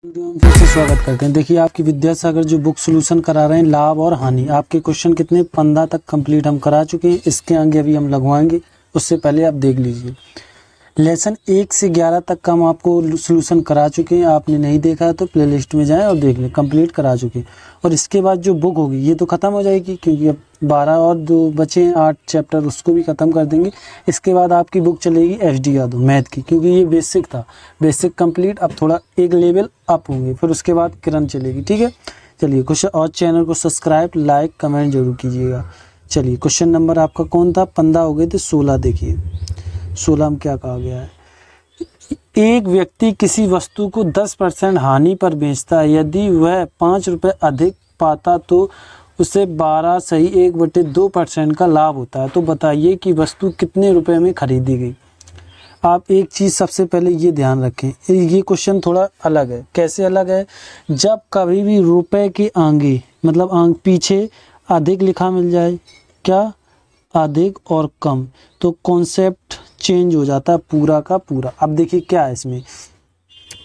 Video में फिर से स्वागत करते हैं। देखिए आपकी विद्यासागर जो बुक सॉल्यूशन करा रहे हैं लाभ और हानि, आपके क्वेश्चन कितने 15 तक कंप्लीट हम करा चुके हैं। इसके आगे अभी हम लगवाएंगे, उससे पहले आप देख लीजिए लेसन 1 से 11 तक का हम आपको सॉल्यूशन करा चुके हैं। आपने नहीं देखा है तो प्लेलिस्ट में जाएं और देख लें, कंप्लीट करा चुके हैं। और इसके बाद जो बुक होगी ये तो ख़त्म हो जाएगी, क्योंकि अब 12 और 2 बचे हैं 8 चैप्टर, उसको भी ख़त्म कर देंगे। इसके बाद आपकी बुक चलेगी एचडी यादव मैथ की, क्योंकि ये बेसिक था, बेसिक कंप्लीट। अब थोड़ा एक लेवल अप होंगे, फिर उसके बाद किरण चलेगी। ठीक है, चलिए क्वेश्चन, और चैनल को सब्सक्राइब लाइक कमेंट जरूर कीजिएगा। चलिए क्वेश्चन नंबर आपका कौन था, 15 हो गए थे, 16 देखिए 16 में क्या कहा गया है। एक व्यक्ति किसी वस्तु को 10% हानि पर बेचता है, यदि वह 5 रुपये अधिक पाता तो उसे 12 सही 1/2% का लाभ होता है। तो बताइए कि वस्तु कितने रुपए में खरीदी गई। आप एक चीज़ सबसे पहले ये ध्यान रखें, ये क्वेश्चन थोड़ा अलग है। कैसे अलग है, जब कभी भी रुपए के आगे मतलब पीछे अधिक लिखा मिल जाए, क्या अधिक और कम, तो कॉन्सेप्ट चेंज हो जाता है पूरा का पूरा। अब देखिए क्या है इसमें,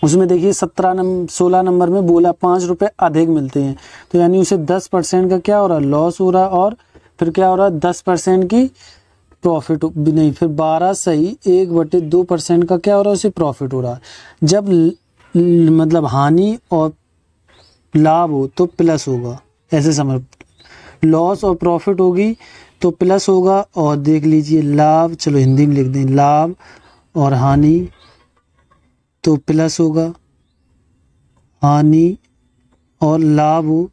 उसमें देखिए 16 नंबर में बोला 5 रुपये अधिक मिलते हैं, तो यानी उसे 10% का क्या हो रहा है, लॉस हो रहा है। और फिर क्या हो रहा है, 10% की प्रॉफिट भी नहीं, फिर 12 सही 1/2% का क्या हो रहा है, उसे प्रॉफिट हो रहा है। जब मतलब हानि और लाभ हो तो प्लस होगा, ऐसे समझ, लॉस और प्रॉफिट होगी तो प्लस होगा। और देख लीजिए लाभ, चलो हिंदी में लिख दें, लाभ और हानि तो प्लस होगा, हानि और लाभ हो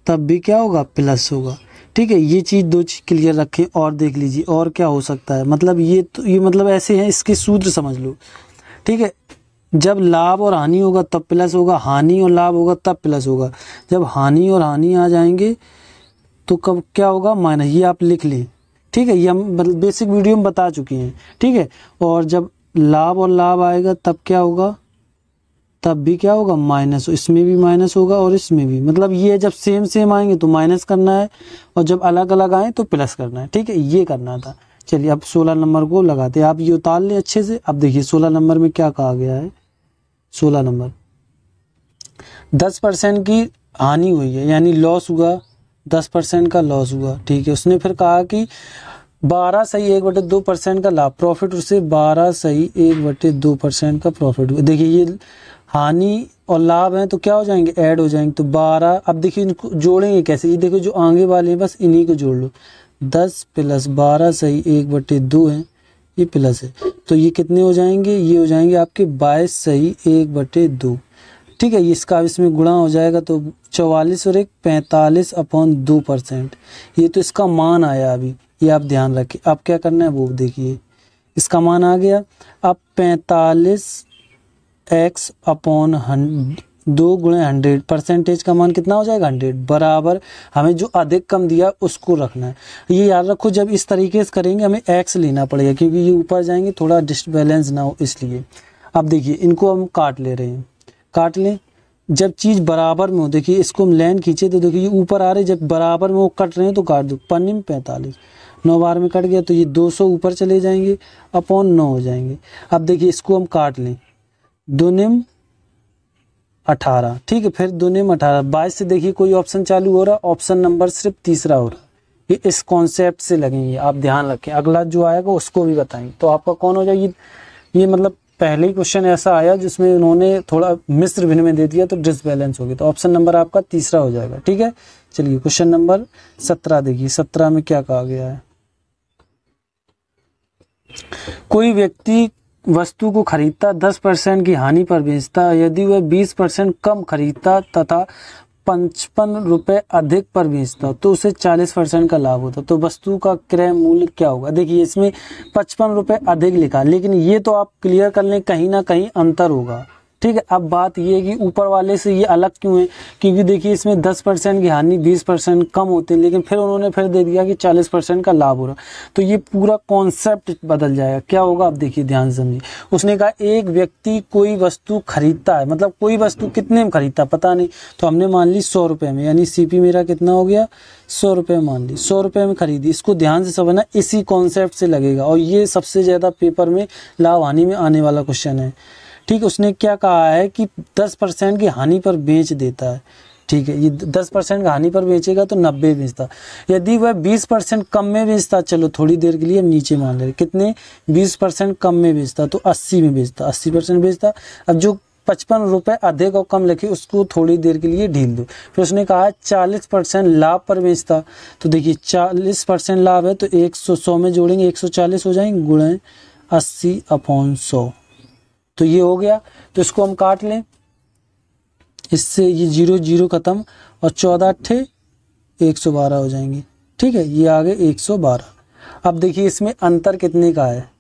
तब भी क्या होगा, प्लस होगा। ठीक है, ये चीज़ 2 चीज़ क्लियर रखें। और देख लीजिए और क्या हो सकता है, मतलब ये मतलब ऐसे हैं, इसके सूत्र समझ लो। ठीक है, जब लाभ और हानि होगा तब प्लस होगा, हानि और लाभ होगा तब प्लस होगा। जब हानि और हानि आ जाएंगे तो कब क्या होगा, माइनस। ये आप लिख लें, ठीक है, ये हम बेसिक वीडियो में बता चुके हैं। ठीक है, और जब लाभ और लाभ आएगा तब क्या होगा, तब भी क्या होगा, माइनस। इसमें भी माइनस होगा और इसमें भी, मतलब ये जब सेम सेम आएंगे तो माइनस करना है, और जब अलग अलग आए तो प्लस करना है। ठीक है, ये करना था। चलिए अब 16 नंबर को लगाते हैं, आप ये उतार लें अच्छे से। अब देखिए 16 नंबर में क्या कहा गया है। 16 नंबर 10% की हानि हुई है, यानी लॉस हुआ, 10% का लॉस हुआ। ठीक है, उसने फिर कहा कि 12 सही 1/2% का लाभ, प्रॉफिट उससे 12 सही 1/2% का प्रॉफिट हुआ। देखिए ये हानि और लाभ हैं तो क्या हो जाएंगे, ऐड हो जाएंगे। तो 12, अब देखिए इनको जोड़ेंगे कैसे, ये देखो जो आगे वाले हैं बस इन्हीं को जोड़ लो। 10 + 12 सही 1/2 है, ये प्लस है, तो ये कितने हो जाएंगे, ये हो जाएंगे आपके 22 सही 1/2। ठीक है, इसका इसमें गुणा हो जाएगा तो 44 और 1 45/2%। ये तो इसका मान आया अभी, ये आप ध्यान रखें। अब क्या करना है वो देखिए, इसका मान आ गया। अब 45x/2 × 100, परसेंटेज का मान कितना हो जाएगा, 100 बराबर। हमें जो अधिक कम दिया उसको रखना है। ये याद रखो, जब इस तरीके से करेंगे हमें x लेना पड़ेगा, क्योंकि ये ऊपर जाएंगे थोड़ा डिसबैलेंस ना हो इसलिए। अब देखिए इनको हम काट ले रहे हैं, काट लें। जब चीज़ बराबर में हो, देखिए इसको हम लाइन खींचे तो देखिए ये ऊपर आ रहे, जब बराबर में वो कट रहे हैं तो काट दो। 5 45 9 बार में कट गया तो ये 200 ऊपर चले जाएंगे, /9 हो जाएंगे। अब देखिए इसको हम काट लें, 2 18। ठीक है, फिर 2 18 22 से देखिए कोई ऑप्शन चालू हो रहा, ऑप्शन नंबर सिर्फ तीसरा हो रहा। ये इस कॉन्सेप्ट से लगेंगे, आप ध्यान रखें। अगला जो आएगा उसको भी बताएंगे। तो आपका कौन हो जाएगी, ये मतलब पहले ही क्वेश्चन ऐसा आया जिसमें उन्होंने थोड़ा मिश्र भिन्न में दे दिया तो डिसबैलेंस हो गया, तो ऑप्शन नंबर आपका तीसरा हो जाएगा। ठीक है, चलिए क्वेश्चन नंबर 17 देखिए। 17 में क्या कहा गया है, कोई व्यक्ति वस्तु को खरीदता 10% की हानि पर बेचता, यदि वह 20% कम खरीदता तथा 55 रुपये अधिक पर बेचता तो उसे 40% का लाभ होता। तो वस्तु का क्रय मूल्य क्या होगा। देखिए इसमें 55 रुपये अधिक लिखा, लेकिन ये तो आप क्लियर कर लें, कहीं ना कहीं अंतर होगा। ठीक है, अब बात ये है कि ऊपर वाले से ये अलग क्यों है, क्योंकि देखिए इसमें 10% की हानि 20% कम होते हैं, लेकिन फिर उन्होंने फिर दे दिया कि 40% का लाभ हो रहा। तो ये पूरा कॉन्सेप्ट बदल जाएगा। क्या होगा, अब देखिए ध्यान से समझिए। उसने कहा एक व्यक्ति कोई वस्तु खरीदता है, मतलब कोई वस्तु कितने में खरीदता पता नहीं, तो हमने मान ली 100 रुपये में, यानी CP मेरा कितना हो गया, 100 रुपये मान ली, 100 रुपये में खरीदी। इसको ध्यान से समझना, इसी कॉन्सेप्ट से लगेगा, और ये सबसे ज़्यादा पेपर में लाभ हानि में आने वाला क्वेश्चन है। ठीक है, उसने क्या कहा है कि 10% की हानि पर बेच देता है। ठीक है, ये 10% की हानि पर बेचेगा तो 90 बेचता। यदि वह 20% कम में बेचता, चलो थोड़ी देर के लिए नीचे मान ले, कितने 20% कम में बेचता तो 80 में बेचता, 80% बेचता। अब जो 55 रुपये अधिक और कम लिखे उसको थोड़ी देर के लिए ढील दो। फिर उसने कहा 40% लाभ पर बेचता, तो देखिए 40% लाभ है तो 100 में जोड़ेंगे 140 हो जाएंगे, गुणे 80/100, तो ये हो गया। तो इसको हम काट लें, इससे ये 0 0 खत्म और 14 अट्ठे 112 हो जाएंगे। ठीक है, ये आ गए 112। अब देखिए इसमें अंतर कितने का है,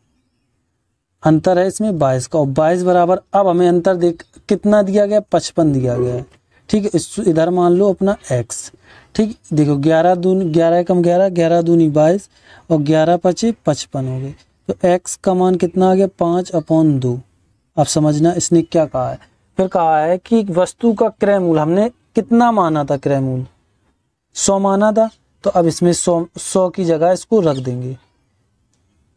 अंतर है इसमें 22 का, और 22 बराबर, अब हमें अंतर देख कितना दिया गया, 55 दिया गया है। ठीक है, इस इधर मान लो अपना x। ठीक, देखो 11 दूनी 11 कम 11, 11 दूनी 22 और 11 पचे 55 हो गए। तो x का मान कितना आ गया, 5/2। अब समझना इसने क्या कहा है, फिर कहा है कि वस्तु का क्रय मूल्य हमने कितना माना था, क्रय मूल्य 100 माना था, तो अब इसमें 100 की जगह इसको रख देंगे।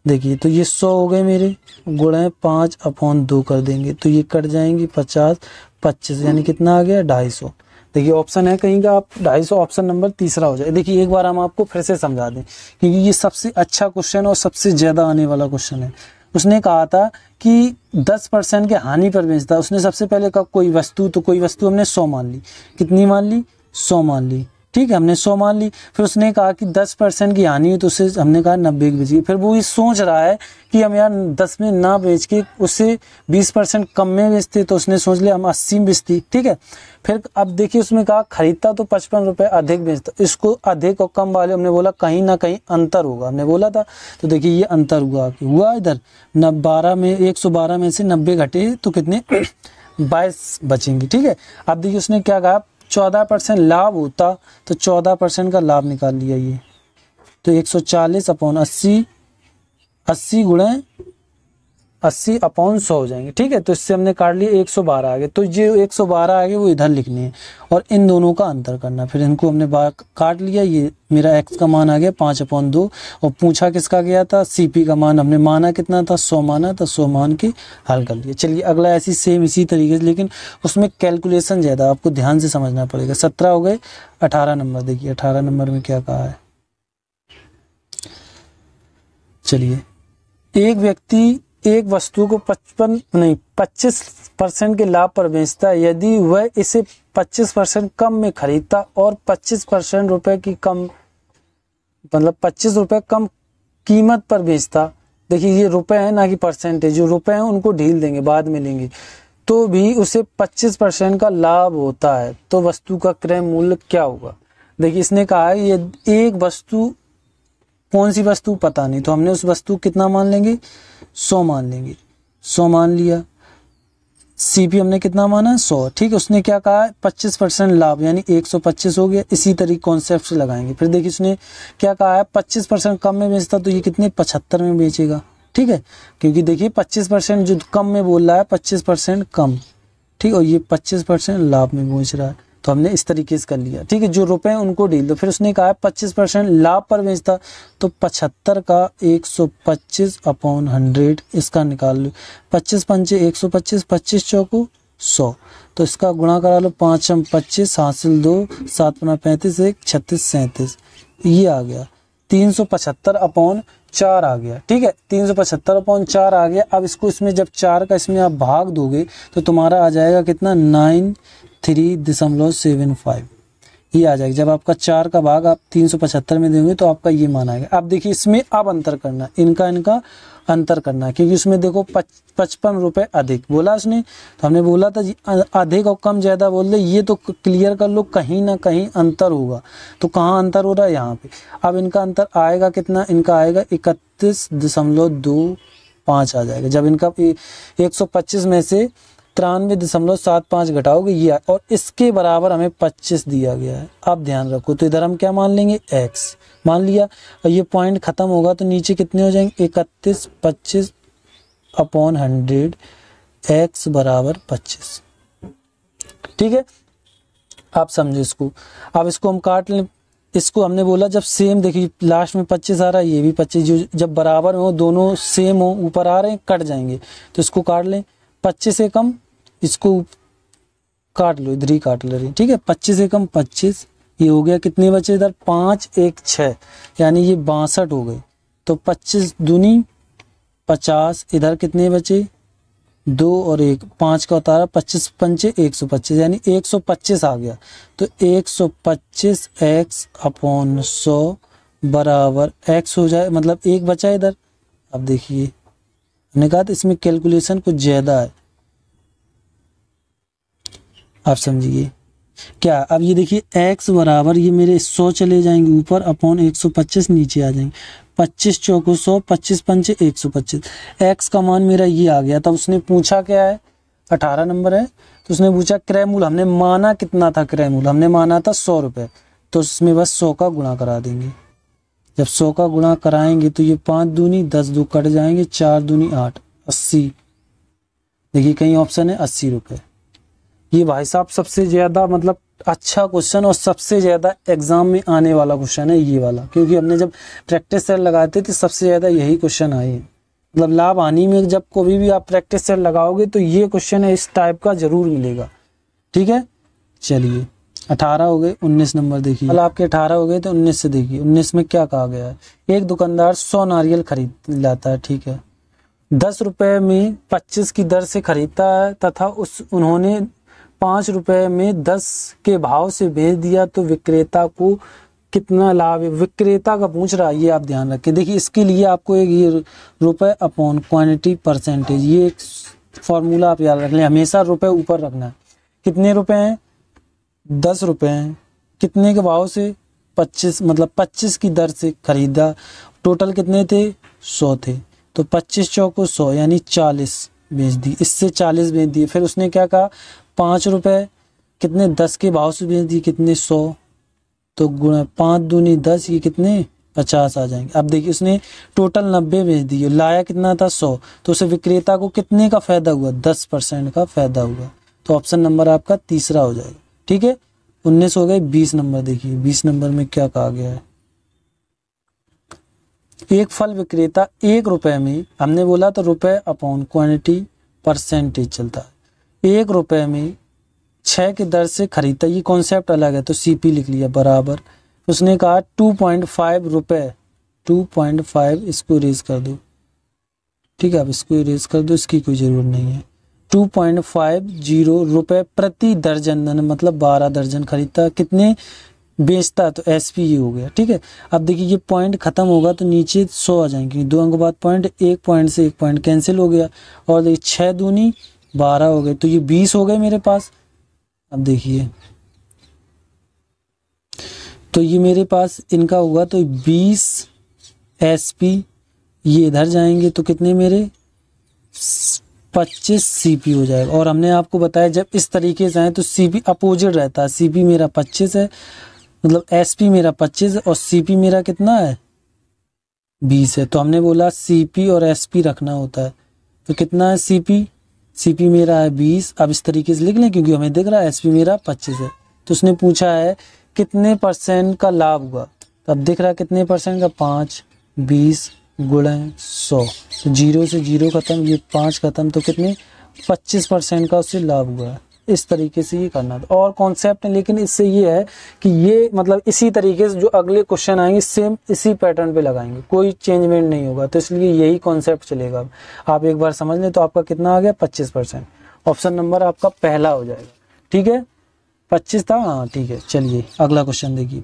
देखिए तो ये 100 हो गए मेरे, गुणे 5/2 कर देंगे तो ये कट जाएंगी 50 25, यानी कितना आ गया 250। देखिए ऑप्शन है कहीं का, आप 250 ऑप्शन नंबर तीसरा हो जाए। देखिए एक बार हम आपको फिर से समझा दें क्योंकि ये सबसे अच्छा क्वेश्चन और सबसे ज़्यादा आने वाला क्वेश्चन है। उसने कहा था कि 10% के हानि पर बेचता, उसने सबसे पहले कहा कोई वस्तु, तो कोई वस्तु हमने 100 मान ली, कितनी मान ली 100 मान ली। ठीक है, हमने 100 मान ली। फिर उसने कहा कि 10% की हानि है तो उसे हमने कहा 90 की बेचिए। फिर वो ये सोच रहा है कि हम यार 10 में ना बेच के उससे 20% कम में बेचते, तो उसने सोच लिया हम 80 में बेचती। ठीक है, फिर अब देखिए उसमें कहा खरीदता तो 55 रुपये अधिक बेचता, इसको अधिक और कम वाले हमने बोला कहीं ना कहीं अंतर होगा, हमने बोला था। तो देखिए ये अंतर हुआ इधर 12 में 112 में से 90 घटे तो कितने 22 बचेंगे। ठीक है, अब देखिए उसने क्या कहा 14% लाभ होता, तो 14% का लाभ निकाल लिया ये, तो 140/80, 80 गुणे 80/100 हो जाएंगे। ठीक है, तो इससे हमने काट लिए 112 आ गए, तो ये 112 आ गए वो इधर लिखने हैं और इन दोनों का अंतर करना। फिर इनको हमने काट लिया, ये मेरा x का मान आ गया 5/2 और पूछा किसका गया था, CP का मान हमने माना कितना था 100 माना था, 100 मान के हल कर लिया। चलिए अगला ऐसी सेम इसी तरीके से, लेकिन उसमें कैलकुलेशन ज़्यादा आपको ध्यान से समझना पड़ेगा। 17 हो गए, 18 नंबर देखिए 18 नंबर में क्या कहा है। चलिए एक व्यक्ति एक वस्तु को 25% के लाभ पर बेचता है, यदि वह इसे 25% कम में खरीदता और 25% रुपए की कम, मतलब 25 रुपये कम कीमत पर बेचता। देखिए ये रुपए है ना कि परसेंटेज, जो रुपए हैं उनको ढील देंगे बाद में लेंगे, तो भी उसे 25% का लाभ होता है, तो वस्तु का क्रय मूल्य क्या होगा। देखिए इसने कहा है ये एक वस्तु, कौन सी वस्तु पता नहीं, तो हमने उस वस्तु कितना मान लेंगे 100 मान लेंगे, 100 मान लिया। CP हमने कितना माना 100। ठीक है, उसने क्या कहा 25% लाभ यानी 125 हो गया। इसी तरीके कॉन्सेप्ट से लगाएंगे। फिर देखिए उसने क्या कहा है 25% कम में बेचता, तो ये कितने 75 में बेचेगा। ठीक है, क्योंकि देखिए 25% जो कम में बोल रहा है 25% कम, ठीक, और ये 25% लाभ में बेच रहा है, तो हमने इस तरीके से कर लिया। ठीक है, जो रुपए हैं उनको डील दो। फिर उसने कहा 25% लाभ पर बेचता, तो 75 का 125/100 इसका निकाल लो। 25 पंचे 125, 25 चौको 100, तो इसका गुणा करा लो 5 25 हासिल 2 7 35 1 36 37, ये आ गया 375/4 आ गया। ठीक है, 375/4 आ गया। अब इसको इसमें जब 4 का इसमें आप भाग दोगे तो तुम्हारा आ जाएगा कितना 93.75, ये आ जाएगा। जब आपका 4 का भाग आप 375 में देंगे तो आपका ये मान आएगा। अब देखिए इसमें अब अंतर करना, इनका अंतर करना है, क्योंकि उसमें देखो 55 रुपये अधिक बोला उसने, तो हमने बोला था जी अधिक और कम ज़्यादा बोल दे, ये तो क्लियर कर लो कहीं ना कहीं अंतर होगा। तो कहाँ अंतर हो रहा है, यहाँ पे। अब इनका अंतर आएगा कितना, इनका आएगा 31.25 आ जाएगा। जब इनका 125 में से 93.75 घटाओगे ये, और इसके बराबर हमें 25 दिया गया है। अब ध्यान रखो, तो इधर हम क्या मान लेंगे x मान लिया, और ये पॉइंट खत्म होगा तो नीचे कितने हो जाएंगे 31/25/100 x बराबर 25। ठीक है, आप समझे इसको। अब इसको हम काट लें, इसको हमने बोला जब सेम, देखिए लास्ट में 25 आ रहा है, ये भी 25, जो जब बराबर हो दोनों सेम हो ऊपर आ रहे हैं कट जाएंगे, तो इसको काट लें। 25 एकम, इसको काट लो, इधर ही काट ले रही, ठीक है। 25 एकम 25, ये हो गया, कितने बचे इधर 5 1 6, यानी ये 62 हो गए। तो 25 दूनी 50, इधर कितने बचे 2 और 1, 5 का उतारा, 25 पंचे 125, यानी 125 आ गया। तो 125 x अपॉन 100 बराबर x हो जाए, मतलब 1 बचा इधर। अब देखिए हमने कहा था इसमें कैलकुलेशन कुछ ज्यादा है, आप समझिए क्या। अब ये देखिए x बराबर, ये मेरे 100 चले जाएंगे ऊपर, अपॉन 125 नीचे आ जाएंगे। 25 चौको 100, 25 पंचे 125, x का मान मेरा ये आ गया। तब उसने पूछा क्या है, 18 नंबर है, तो उसने पूछा क्रय मूल्य, हमने माना कितना था क्रय मूल्य, हमने माना था 100 रुपये, तो उसमें बस 100 का गुणा करा देंगे। जब 100 का गुणा कराएंगे तो ये 5 दूनी 10, 2 कट जाएंगे, 4 दूनी 8, 80। देखिए कहीं ऑप्शन है 80 रुपये। ये भाई साहब सबसे ज्यादा मतलब अच्छा क्वेश्चन और सबसे ज्यादा एग्जाम में आने वाला क्वेश्चन है ये वाला, क्योंकि हमने जब प्रैक्टिस सेट लगाते थे सबसे ज्यादा यही क्वेश्चन आए हैं। मतलब लाभ हानि में जब कभी भी आप प्रैक्टिस सेट लगाओगे तो ये क्वेश्चन है इस टाइप का जरूर मिलेगा, ठीक है। चलिए 18 हो गए, 19 नंबर देखिए। कल आपके 18 हो गए तो 19 से देखिए, 19 में क्या कहा गया है। एक दुकानदार 100 नारियल खरीद लाता है, ठीक है, 10 रुपए में 25 की दर से खरीदता है तथा उन्होंने 5 रुपए में 10 के भाव से बेच दिया, तो विक्रेता को कितना लाभ है। विक्रेता का पूछ रहा है, ये आप ध्यान रखें। देखिए इसके लिए आपको एक ये रुपए अपॉन क्वांटिटी परसेंटेज, ये एक फॉर्मूला आप याद रख लें, हमेशा रुपए ऊपर रखना है। कितने रुपए हैं 10 रुपए हैं, कितने के भाव से 25, मतलब 25 की दर से खरीदा, टोटल कितने थे 100 थे, तो 25 चौको 100 यानी 40 बेच दी, इससे 40 बेच दिए। फिर उसने क्या कहा 5 रुपए, कितने 10 के भाव से बेच दी, कितने 100, तो गुणा 5 दूनी 10, ये कितने 50 आ जाएंगे। अब देखिए उसने टोटल 90 बेच दिए, लाया कितना था 100, तो उसे विक्रेता को कितने का फायदा हुआ 10% का फायदा हुआ। तो ऑप्शन नंबर आपका तीसरा हो जाएगा, ठीक है। 19 हो गए, 20 नंबर देखिए। 20 नंबर में क्या कहा गया है। एक फल विक्रेता 1 रुपए में, हमने बोला तो रुपए अपॉन क्वांटिटी परसेंटेज चलता है, 1 रुपए में 6 की दर से खरीदता, ये कॉन्सेप्ट अलग है तो सीपी लिख लिया बराबर। उसने कहा 2.5 रुपए, 2.5 इसको इरेज कर दो, ठीक है, अब इसको इरेज कर दो, इसकी कोई जरूरत नहीं है। 2.50 रुपए प्रति दर्जन, मतलब 12 दर्जन खरीदता, कितने बेचता, तो एसपी ये हो गया, ठीक है। अब देखिए ये पॉइंट खत्म होगा तो नीचे 100 आ जाएंगे, 2 अंक बाद पॉइंट, 1 पॉइंट से 1 पॉइंट कैंसिल हो गया, और देखिए 6 दूनी 12 हो गए, तो ये 20 हो गए मेरे पास। अब देखिए तो ये मेरे पास इनका हुआ तो 20 एसपी, ये इधर जाएंगे तो कितने मेरे 25 सीपी हो जाएगा। और हमने आपको बताया जब इस तरीके से आए तो सीपी अपोजिट रहता है, सीपी मेरा 25 है, मतलब एसपी मेरा 25 है और सीपी मेरा कितना है 20 है, तो हमने बोला सीपी और एसपी रखना होता है। तो कितना है सीपी, सीपी मेरा है 20, अब इस तरीके से लिख लें क्योंकि हमें दिख रहा है एसपी मेरा 25 है। तो उसने पूछा है कितने % का लाभ हुआ, तो अब दिख रहा है कितने % का, 5, 20 गुणा 100, तो 0 से 0 खत्म, ये 5 खत्म, तो कितने 25% का उससे लाभ हुआ है। इस तरीके से ये करना था और कॉन्सेप्ट है, लेकिन इससे ये है कि ये मतलब इसी तरीके से जो अगले क्वेश्चन आएंगे सेम इसी पैटर्न पे लगाएंगे, कोई चेंजमेंट नहीं होगा, तो इसलिए यही कॉन्सेप्ट चलेगा। आप एक बार समझ लें तो आपका कितना आ गया 25%, ऑप्शन नंबर आपका पहला हो जाएगा, ठीक है। 25 था, हाँ ठीक है। चलिए अगला क्वेश्चन देखिए,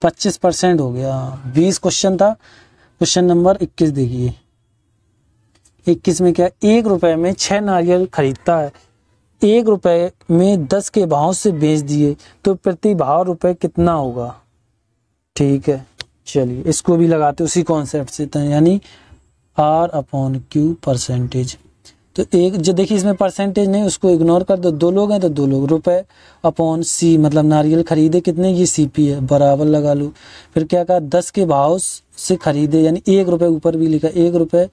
25% हो गया, 20 क्वेश्चन था। क्वेश्चन नंबर 21 देखिए, 21 में क्या, 1 रुपए में 6 नारियल खरीदता है, 1 रुपए में 10 के भाव से बेच दिए, तो प्रति भाव रुपए कितना होगा, ठीक है। चलिए इसको भी लगाते उसी कॉन्सेप्ट से, यानी R अपॉन Q परसेंटेज। तो एक जो देखिए इसमें परसेंटेज नहीं, उसको इग्नोर कर दो, 2 लोग हैं तो 2 लोग, रुपए अपॉन C, मतलब नारियल खरीदे कितने, ये CP है, बराबर लगा लो। फिर क्या कहा 10 के भाव से खरीदे, यानी 1 रुपए ऊपर भी लिखा, 1 रुपए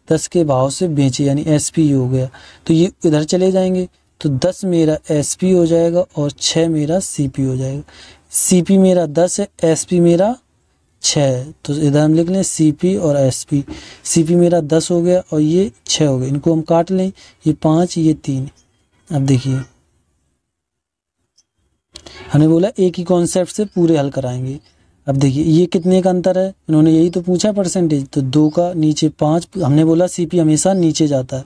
10 के भाव से बेचे, यानी SP हो गया, तो ये इधर चले जाएंगे, तो 10 मेरा SP हो जाएगा और 6 मेरा CP हो जाएगा। CP मेरा 10 है, SP मेरा 6, तो इधर हम लिख लें CP और SP। CP मेरा 10 हो गया और ये 6 हो गया, इनको हम काट लें, ये 5 ये 3। अब देखिए हमने बोला एक ही कॉन्सेप्ट से पूरे हल कराएंगे। अब देखिए ये कितने का अंतर है, इन्होंने यही तो पूछा परसेंटेज, तो 2 का नीचे 5, हमने बोला CP हमेशा नीचे जाता है,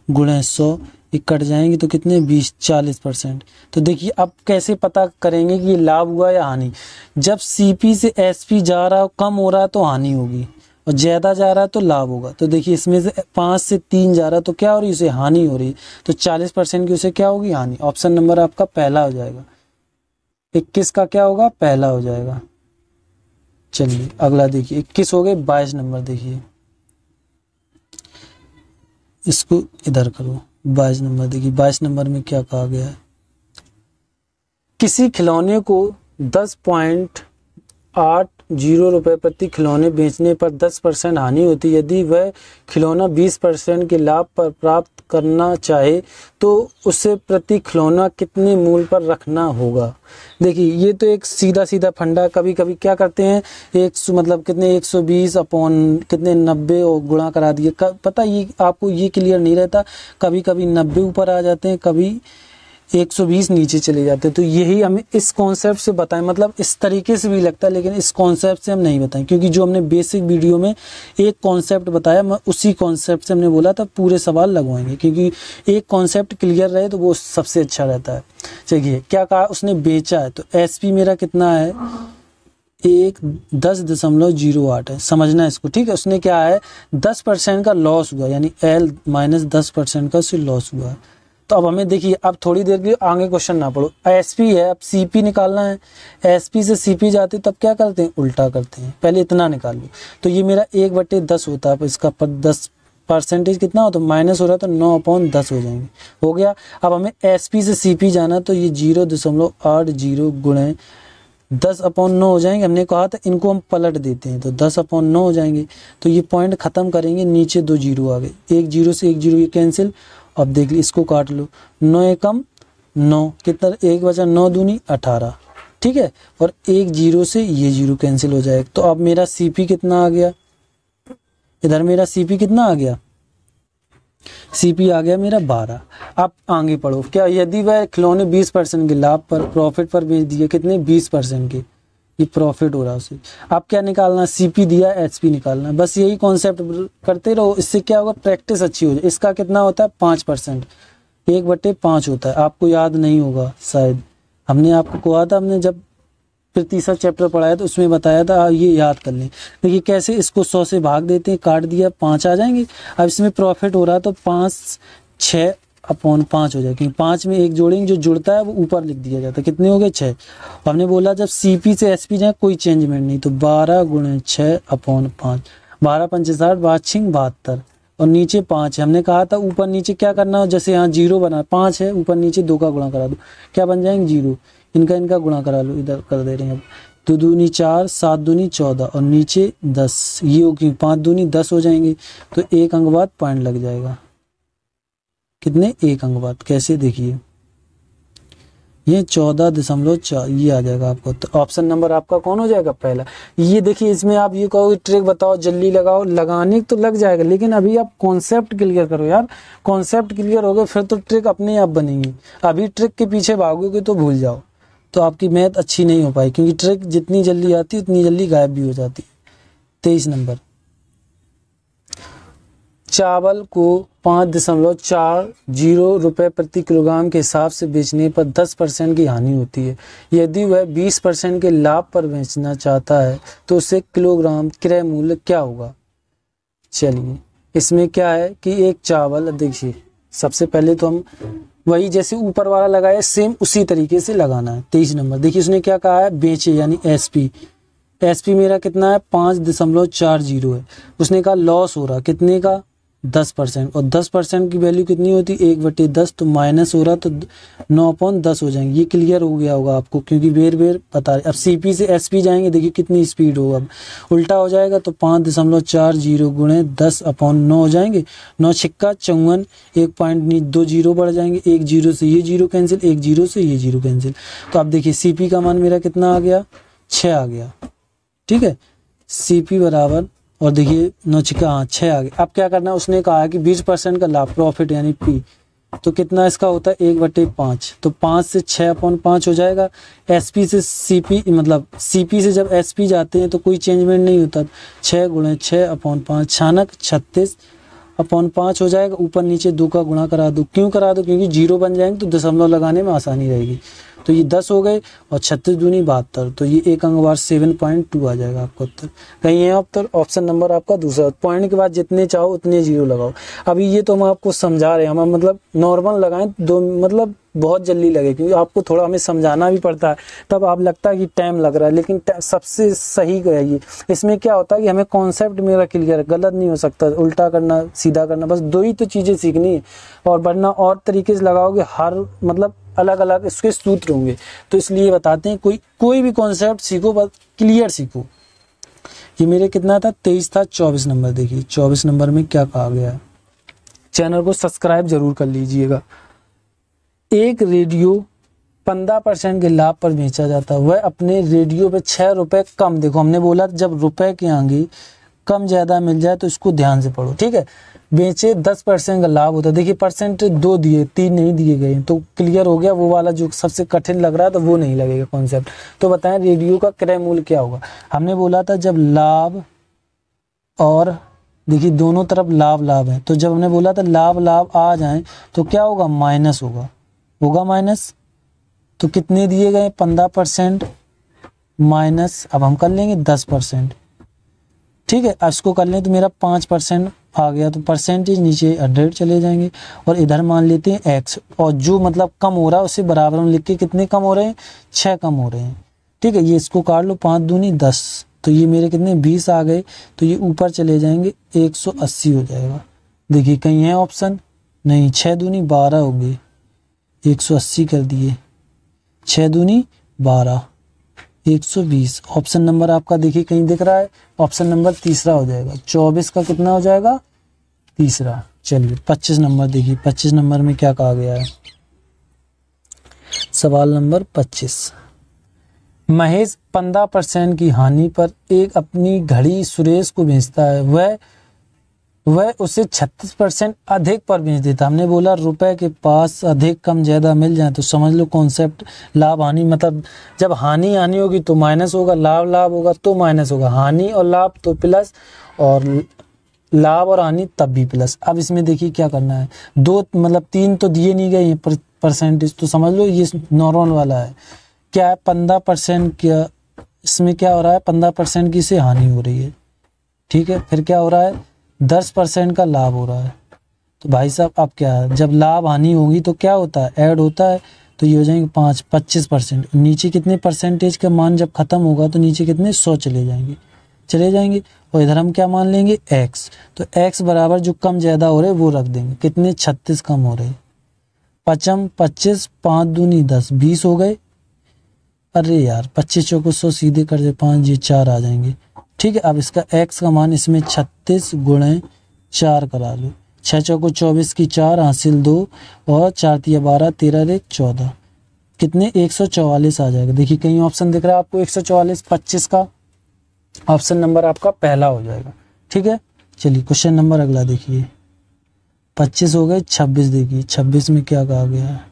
गुणे 100, ये कट जाएंगे तो कितने 20 40%। तो देखिए अब कैसे पता करेंगे कि ये लाभ हुआ या हानि। जब CP से SP जा रहा हो, कम हो रहा है तो हानि होगी, और ज़्यादा जा रहा है तो लाभ होगा। तो देखिए इसमें से 5 से 3 जा रहा है तो क्या हो रही है, उसे हानि हो रही है, तो 40% की उसे क्या होगी, हानि। ऑप्शन नंबर आपका पहला हो जाएगा। 21 का क्या होगा, पहला हो जाएगा। चलिए अगला देखिए, 21 हो गए, 22 नंबर देखिए, इसको इधर करो। 22 नंबर देखिए, 22 नंबर में क्या कहा गया है, किसी खिलौने को 10.80 रुपये प्रति खिलौने बेचने पर 10% हानि होती है। यदि वह खिलौना 20% के लाभ पर प्राप्त करना चाहे तो उसे प्रति खिलौना कितने मूल्य पर रखना होगा। देखिए ये तो एक सीधा सीधा फंडा, कभी कभी क्या करते हैं, मतलब कितने 120 अपॉन कितने 90 और गुणा करा दिए, पता ये आपको ये क्लियर नहीं रहता, कभी कभी 90 ऊपर आ जाते हैं, कभी 120 नीचे चले जाते हैं। तो यही हमें इस कॉन्सेप्ट से बताएं, मतलब इस तरीके से भी लगता है, लेकिन इस कॉन्सेप्ट से हम नहीं बताएं, क्योंकि जो हमने बेसिक वीडियो में एक कॉन्सेप्ट बताया, मैं उसी कॉन्सेप्ट से हमने बोला था पूरे सवाल लगवाएंगे, क्योंकि एक कॉन्सेप्ट क्लियर रहे तो वो सबसे अच्छा रहता है। चलिए क्या कहा उसने, बेचा है, तो SP मेरा कितना है, 10.08 है, समझना इसको, ठीक है। उसने क्या है 10% का लॉस हुआ, यानी L माइनस 10% का उससे लॉस हुआ है। तो अब हमें देखिए, अब थोड़ी देर के लिए आगे क्वेश्चन ना पढ़ो, SP है, अब CP निकालना है, SP से CP जाते तब क्या करते हैं, उल्टा करते हैं, पहले इतना निकाल लो। तो ये मेरा 1/10 होता है, अब इसका 10% कितना हो, तो माइनस हो रहा है, तो 9/10 हो जाएंगे, हो गया। अब हमें SP से CP जाना, तो ये 0.80 गुणे 10/9 हो जाएंगे। हमने कहा था इनको हम पलट देते हैं, तो 10/9 हो जाएंगे। तो ये पॉइंट खत्म करेंगे, नीचे 2 जीरो आ गए, 1 0 से 1 0 ये कैंसिल। अब देख ली, इसको काट लो, 9 एकम 9, कितना 1 बचा, 9 दूनी 18, ठीक है। और 1 0 से ये 0 कैंसिल हो जाएगा। तो अब मेरा CP कितना आ गया, इधर मेरा CP कितना आ गया, CP आ गया मेरा 12। अब आगे पढ़ो, क्या यदि वह खिलौने 20% के लाभ पर प्रॉफिट पर बेच दिए, कितने 20% के, ये प्रॉफिट हो रहा है उसे। अब क्या निकालना, CP दिया, SP निकालना, बस यही कॉन्सेप्ट करते रहो, इससे क्या होगा, प्रैक्टिस अच्छी हो जाए। इसका कितना होता है 5%, 1/5 होता है, आपको याद नहीं होगा शायद, हमने आपको कहा था, हमने जब फिर तीसरा चैप्टर पढ़ाया तो उसमें बताया था, ये याद कर लें। देखिए कैसे, इसको 100 से भाग देते हैं, काट दिया, 5 आ जाएंगे। अब इसमें प्रॉफिट हो रहा है तो 5 6/5 हो जाएगा, क्योंकि 5 में 1 जोड़ेंगे, जो जुड़ता है वो ऊपर लिख दिया जाता है, कितने हो गए 6। हमने बोला जब CP से SP जाए कोई चेंजमेंट नहीं, तो 12 × 6/5, 12 पंचे 60, 12 छिंग 72, और नीचे 5 है। हमने कहा था ऊपर नीचे क्या करना हो, जैसे यहाँ 0 बना 5 है, ऊपर नीचे 2 का गुणा करा दो, क्या बन जाएंगे 0, इनका गुणा करा लो, इधर कर दे रहे हैं। अब 2 दूनी 4, 7 दूनी 14, और नीचे 10, ये होगी 5 दूनी 10 हो जाएंगे, तो 1 अंक बाद पॉइंट लग जाएगा, कितने 1 अंक बाद। कैसे, देखिए ये 14.4 ये आ जाएगा आपको। तो ऑप्शन नंबर आपका कौन हो जाएगा, पहला। ये देखिए इसमें आप ये कहोगे ट्रिक बताओ, जल्दी लगाओ, लगाने तो लग जाएगा, लेकिन अभी आप कॉन्सेप्ट क्लियर करो यार, कॉन्सेप्ट क्लियर हो गए फिर तो ट्रिक अपने आप बनेगी। अभी ट्रिक के पीछे भागोगे तो भूल जाओ, तो आपकी मैथ अच्छी नहीं हो पाई, क्योंकि ट्रिक जितनी जल्दी आती है उतनी जल्दी गायब भी हो जाती है। 23 नंबर, चावल को 5.40 रुपये प्रति किलोग्राम के हिसाब से बेचने पर 10% की हानि होती है। यदि वह 20% के लाभ पर बेचना चाहता है तो उसे किलोग्राम क्रय मूल्य क्या होगा। चलिए इसमें क्या है कि एक चावल, देखिए सबसे पहले तो हम वही जैसे ऊपर वाला लगाया सेम उसी तरीके से लगाना है। 23 नंबर देखिए उसने क्या कहा है, बेचे यानी SP मेरा कितना है 5.40 है। उसने कहा लॉस हो रहा कितने का 10%, और 10% की वैल्यू कितनी होती है 1/10, तो माइनस हो रहा तो 9/10 हो जाएंगे। ये क्लियर हो गया होगा आपको, क्योंकि बेर बता रहे। अब CP से SP जाएंगे, देखिए कितनी स्पीड होगा, अब उल्टा हो जाएगा तो 5.40 गुणे 10/9 हो जाएंगे। 9 छिक्का 54, 1 पॉइंट 2 जीरो बढ़ जाएंगे, 1 0 से ये 0 कैंसिल, 1 0 से ये 0 कैंसिल। तो अब देखिए CP का मान मेरा कितना आ गया 6 आ गया, ठीक है CP बराबर, और देखिए 9 छिक्का 6 आ गया। अब क्या करना है, उसने कहा है कि 20% का लाभ प्रॉफिट यानी P, तो कितना इसका होता है 1/5, तो 5 से 6/5 हो जाएगा। SP से CP मतलब CP से जब SP जाते हैं तो कोई चेंजमेंट नहीं होता, 6 × 6/5 छानक 36/5 हो जाएगा। ऊपर नीचे 2 का गुणा करा दो, क्यों करा दो, क्योंकि 0 बन जाएंगे तो दशमलव लगाने में आसानी रहेगी। तो ये 10 हो गए और 36 दूनी 72, तो ये एक अंक वार 7.2 आ जाएगा आपका उत्तर। कहीं है उत्तर, ऑप्शन नंबर आपका दूसरा। पॉइंट के बाद जितने चाहो उतने 0 लगाओ। अभी ये तो हम आपको समझा रहे हैं, हम मतलब नॉर्मल लगाएं दो, मतलब बहुत जल्दी लगे, क्योंकि आपको थोड़ा हमें समझाना भी पड़ता है, तब आप लगता है कि टाइम लग रहा है, लेकिन सबसे सही है ये। इसमें क्या होता है कि हमें कॉन्सेप्ट मेरा क्लियर, गलत नहीं हो सकता, उल्टा करना सीधा करना, बस 2 ही तो चीज़ें सीखनी है, और वरना और तरीके से लगाओगे हर मतलब अलग अलग इसके सूत्र होंगे। तो इसलिए बताते हैं कोई भी कॉन्सेप्ट सीखो, बस क्लियर सीखो। ये मेरे कितना था 23 था, 24 नंबर देखिए 24 नंबर में क्या कहा गया है। चैनल को सब्सक्राइब जरूर कर लीजिएगा। एक रेडियो 15% के लाभ पर बेचा जाता है, वह अपने रेडियो पे 6 रुपए कम, देखो हमने बोला जब रुपए के आगे कम ज्यादा मिल जाए तो इसको ध्यान से पढ़ो, ठीक है। बेचे 10% का लाभ होता है, देखिए परसेंट 2 दिए 3 नहीं दिए गए, तो क्लियर हो गया। वो वाला जो सबसे कठिन लग रहा है तो वो नहीं लगेगा कॉन्सेप्ट। तो बताएं रेडियो का क्रय मूल्य क्या होगा। हमने बोला था जब लाभ और देखिए दोनों तरफ लाभ है, तो जब हमने बोला था लाभ आ जाए तो क्या होगा, माइनस होगा माइनस। तो कितने दिए गए 15% माइनस, अब हम कर लेंगे 10%, ठीक है। इसको कर लें तो मेरा 5% आ गया, तो परसेंटेज नीचे 100 चले जाएंगे, और इधर मान लेते हैं x, और जो मतलब कम हो रहा है उसे बराबर में लिख के कितने कम हो रहे हैं, 6 कम हो रहे हैं, ठीक है। ये इसको काट लो, 5 दूनी 10, तो ये मेरे कितने 20 आ गए, तो ये ऊपर चले जाएंगे 180 हो जाएगा। देखिए कहीं है ऑप्शन नहीं, 6 दूनी 12 हो गई, 180 कर दिए, 6 दूनी 12, 120। ऑप्शन नंबर आपका देखिए कहीं दिख रहा है, ऑप्शन नंबर तीसरा हो जाएगा। 24 का कितना हो जाएगा, तीसरा। चलिए 25 नंबर देखिए, 25 नंबर में क्या कहा गया है, सवाल नंबर 25। महेश 15% की हानि पर एक अपनी घड़ी सुरेश को बेचता है, वह उसे 36% अधिक पर बेच देता। हमने बोला रुपए के पास अधिक कम ज्यादा मिल जाए तो समझ लो कॉन्सेप्ट लाभ हानि, मतलब जब हानि होगी तो माइनस होगा, लाभ होगा तो माइनस होगा, हानि और लाभ तो प्लस, और लाभ और हानि तब भी प्लस। अब इसमें देखिए क्या करना है, 2 मतलब 3 तो दिए नहीं गए परसेंटेज, तो समझ लो ये नॉर्मल वाला है। क्या है 15% क्या, इसमें क्या हो रहा है 15% की से हानि हो रही है, ठीक है। फिर क्या हो रहा है 10% का लाभ हो रहा है। तो भाई साहब अब क्या है, जब लाभ हानि होगी तो क्या होता है, ऐड होता है, तो ये हो जाएंगे 25%। नीचे कितने परसेंटेज का मान जब खत्म होगा तो नीचे कितने 100 चले जाएंगे, और इधर हम क्या मान लेंगे x, तो x बराबर जो कम ज्यादा हो रहे वो रख देंगे, कितने 36 कम हो रहे, 25, 5 दूनी 10, 20 हो गए। अरे यार 25 चौको 100 सीधे कर दे, 5 ये 4 आ जाएंगे, ठीक है। अब इसका x का मान इसमें 36 × 4 करा लो, 6 चौको 24 की 4 हासिल 2, और 4 तिया 12, 13 1 14, कितने 144 आ जाएगा। देखिए कहीं ऑप्शन दिख रहा है आपको 144, 25 का ऑप्शन नंबर आपका पहला हो जाएगा, ठीक है। चलिए क्वेश्चन नंबर अगला देखिए, 25 हो गए, 26 देखिए 26 में क्या कहा गया है।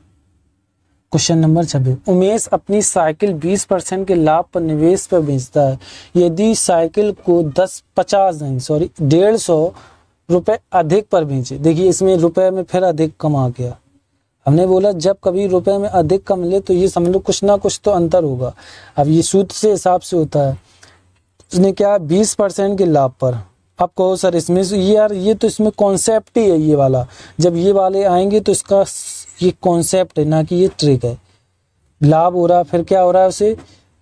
क्वेश्चन नंबर 26, उमेश अपनी साइकिल 20% के लाभ पर निवेश पर बेचता है, यदि साइकिल को 150 रुपए अधिक पर बेचे। देखिए इसमें रुपए में फिर अधिक कम आ गया। हमने बोला जब कभी रुपए में अधिक कम मिले तो ये समझ लो कुछ ना कुछ तो अंतर होगा। अब ये सूत्र से हिसाब से होता है, उसने क्या 20% के लाभ पर। अब कहो सर इसमें यार ये तो इसमें कॉन्सेप्ट ही है ये वाला, जब ये वाले आएंगे तो इसका ये कॉन्सेप्ट है ना कि ये ट्रिक है। लाभ हो रहा है, फिर क्या हो रहा है उसे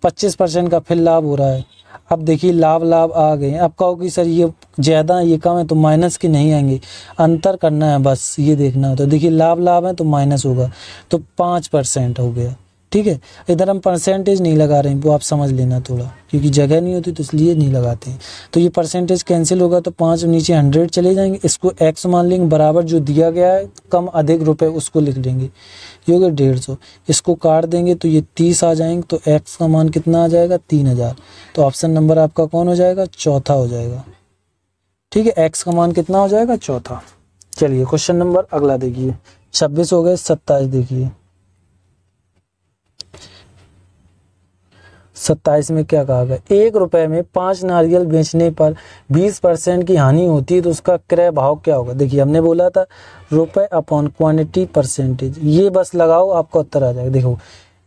25% का फिर लाभ हो रहा है। अब देखिए लाभ आ गए। अब कहो कि सर ये ज़्यादा ये कम है तो माइनस के नहीं आएंगे, अंतर करना है बस, ये देखना है। तो देखिए लाभ है तो माइनस होगा, तो 5% हो गया, ठीक है। इधर हम परसेंटेज नहीं लगा रहे हैं, वो आप समझ लेना थोड़ा, क्योंकि जगह नहीं होती तो इसलिए नहीं लगाते हैं। तो ये परसेंटेज कैंसिल होगा तो 5 नीचे 100 चले जाएंगे, इसको x मान लेंगे, बराबर जो दिया गया है कम अधिक रुपए उसको लिख देंगे, ये हो गया 150। इसको काट देंगे तो ये 30 आ जाएंगे, तो x का मान कितना आ जाएगा 3000। तो ऑप्शन नंबर आपका कौन हो जाएगा, चौथा हो जाएगा। ठीक है, x का मान कितना हो जाएगा, चौथा। चलिए क्वेश्चन नंबर अगला देखिए, 26 हो गए, 27 देखिए। 27 में क्या कहा गया, 1 रुपए में 5 नारियल बेचने पर 20% की हानि होती है तो उसका क्रय भाव क्या होगा। देखिए हमने बोला था रुपए अपॉन क्वांटिटी परसेंटेज, ये बस लगाओ आपका उत्तर आ जाएगा। देखो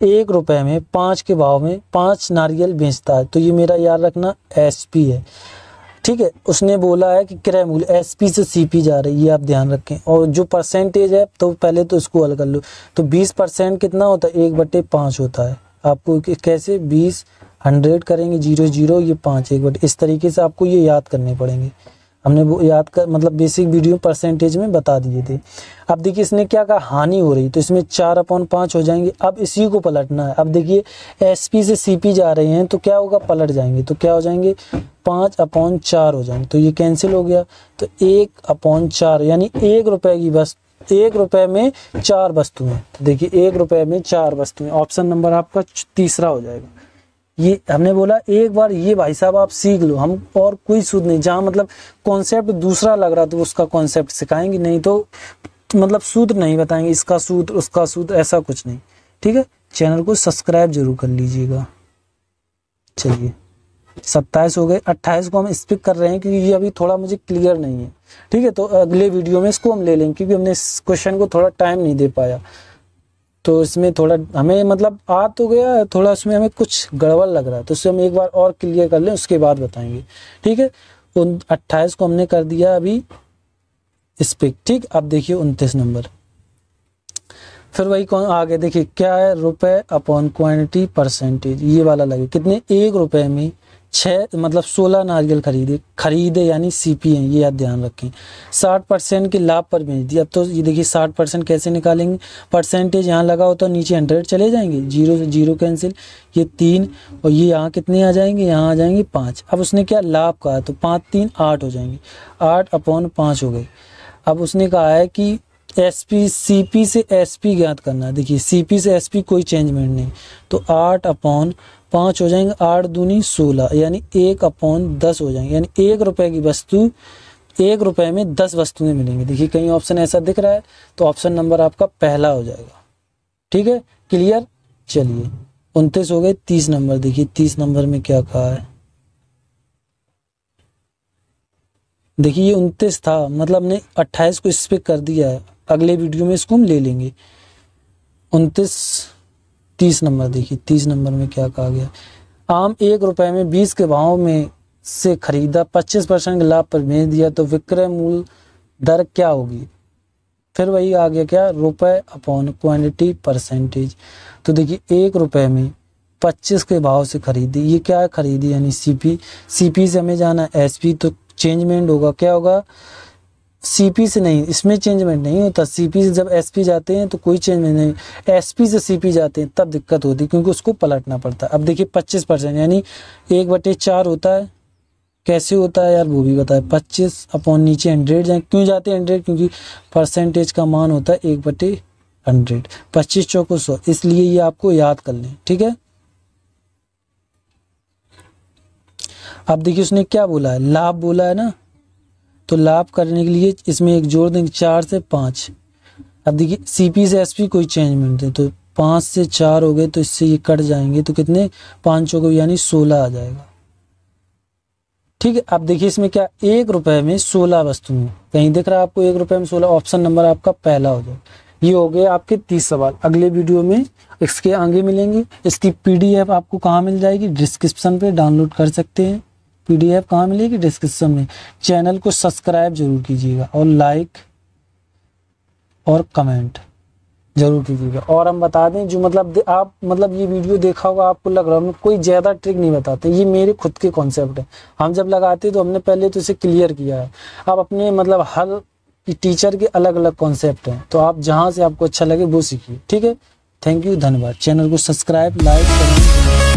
1 रुपए में 5 के भाव में 5 नारियल बेचता है, तो ये मेरा याद रखना SP है। ठीक है, उसने बोला है कि क्रय मूल्य SP से CP जा रही है, ये आप ध्यान रखें। और जो परसेंटेज है तो पहले तो इसको हल कर लो, तो 20% कितना होता है, 1/5 होता है। आपको कैसे 20 100 करेंगे 0 0, ये 5 1/, इस तरीके से आपको ये याद करने पड़ेंगे। हमने वो याद कर मतलब बेसिक वीडियो परसेंटेज में बता दिए थे। अब देखिए इसने क्या कहा, हानि हो रही, तो इसमें 4/5 हो जाएंगे। अब इसी को पलटना है। अब देखिए SP से CP जा रहे हैं तो क्या होगा, पलट जाएंगे, तो क्या हो जाएंगे 5/4 हो जाएंगे, तो ये कैंसिल हो गया। तो 1/4 यानी 1 रुपए की बस 1 रुपए में 4 वस्तुएं, तो देखिए 1 रुपए में 4 वस्तुएं, ऑप्शन नंबर आपका तीसरा हो जाएगा। ये हमने बोला एक बार ये भाई साहब आप सीख लो, हम और कोई सूत्र नहीं, जहाँ मतलब कॉन्सेप्ट दूसरा लग रहा तो उसका कॉन्सेप्ट सिखाएंगे, नहीं तो मतलब सूत्र नहीं बताएंगे, इसका सूत्र उसका सूत्र ऐसा कुछ नहीं। ठीक है, चैनल को सब्सक्राइब जरूर कर लीजिएगा। चलिए 27 हो गए, 28 को हम स्किप कर रहे हैं क्योंकि ये अभी थोड़ा मुझे क्लियर नहीं है। ठीक है, तो अगले वीडियो में इसको हम ले लेंगे, क्योंकि हमने इस क्वेश्चन को थोड़ा टाइम नहीं दे पाया, तो इसमें थोड़ा हमें मतलब आ तो गया, थोड़ा इसमें हमें कुछ गड़बड़ लग रहा है, तो उससे हम एक बार और क्लियर कर लें, उसके बाद बताएंगे। ठीक है, 28 को हमने कर दिया अभी स्पिक। ठीक, अब देखिए 29 नंबर, फिर वही कौन आगे देखिए क्या है, रुपए अपॉन क्वांटिटी परसेंटेज, ये वाला लगे कितने, 1 रुपए में 16 नारियल खरीदे यानी CP है, ये आप ध्यान रखें। 60% के लाभ पर बेच दिया। अब तो ये देखिए 60% कैसे निकालेंगे, परसेंटेज यहाँ लगा होता है, नीचे 100 चले जाएंगे, 0 से 0 कैंसिल, ये 3 और ये यहाँ कितने आ जाएंगे, यहाँ आ जाएंगे 5। अब उसने क्या लाभ कहा, तो 5 3 8 हो जाएंगे, 8/5 हो गए। अब उसने कहा है कि CP से SP ज्ञात करना है। देखिए CP से SP कोई चेंजमेंट नहीं, तो 8/5 हो जाएंगे, 8 दूनी 16 यानी 1/10 हो जाएंगे, यानी 1 रुपए की वस्तु 1 रुपए में 10 वस्तुएं मिलेंगी। देखिए कहीं ऑप्शन ऐसा दिख रहा है, तो ऑप्शन नंबर आपका पहला हो जाएगा। ठीक है, क्लियर। चलिए 29 हो गए, 30 नंबर देखिए, 30 नंबर में क्या कहा है। देखिए ये 29 था, मतलब हमने 28 को इस पे कर दिया है, अगले वीडियो में इसको हम ले लेंगे। 30 नंबर देखिए, 30 नंबर में क्या कहा गया, आम 1 रुपए में 20 के भाव में से खरीदा, 25% के लाभ पर बेच दिया, तो विक्रय मूल्य दर क्या होगी। फिर वही आ गया क्या, रुपए अपॉन क्वांटिटी परसेंटेज। तो देखिए 1 रुपए में 25 के भाव से खरीदी, ये क्या है, खरीदी यानी CP से हमें जाना SP, तो चेंजमेंट होगा, क्या होगा, CP से नहीं, इसमें चेंजमेंट नहीं होता। CP से जब SP जाते हैं तो कोई चेंजमेंट नहीं, SP से CP जाते हैं तब दिक्कत होती है, क्योंकि उसको पलटना पड़ता है। अब देखिए 25% यानी 1/4 होता है, कैसे होता है यार वो भी बताए, 25 अपॉन नीचे 100 जाए, क्यों जाते हैं 100, क्योंकि परसेंटेज का मान होता है 1/100, 25 चौको 100, इसलिए ये आपको याद कर लें। ठीक है, अब देखिए उसने क्या बोला है, लाभ बोला है ना, तो लाभ करने के लिए इसमें एक जोड़ देंगे, 4 से 5। अब देखिए CP से SP कोई चेंजमेंट है, तो 5 से 4 हो गए, तो इससे ये कट जाएंगे, तो कितने 5 को यानी 16 आ जाएगा। ठीक है, अब देखिए इसमें क्या, 1 रुपए में 16 वस्तुएं, कहीं दिख रहा है आपको 1 रुपए में 16, ऑप्शन नंबर आपका पहला हो जाएगा। ये हो गए आपके 30 सवाल। अगले वीडियो में इसके आगे मिलेंगे। इसकी PDF आपको कहाँ मिल जाएगी, डिस्क्रिप्शन पे डाउनलोड कर सकते हैं। PDF कहाँ मिलेगी, डिस्क्रिप्शन में। चैनल को सब्सक्राइब जरूर कीजिएगा और लाइक और कमेंट जरूर कीजिएगा। और हम बता दें जो मतलब आप मतलब ये वीडियो देखा होगा, आपको लग रहा है कोई ज़्यादा ट्रिक नहीं बताते, ये मेरे खुद के कॉन्सेप्ट है। हम जब लगाते तो हमने पहले तो इसे क्लियर किया है। आप अपने मतलब हर टीचर के अलग अलग कॉन्सेप्ट हैं, तो आप जहाँ से आपको अच्छा लगे वो सीखिए। ठीक है। थैंक यू, धन्यवाद। चैनल को सब्सक्राइब, लाइक करें।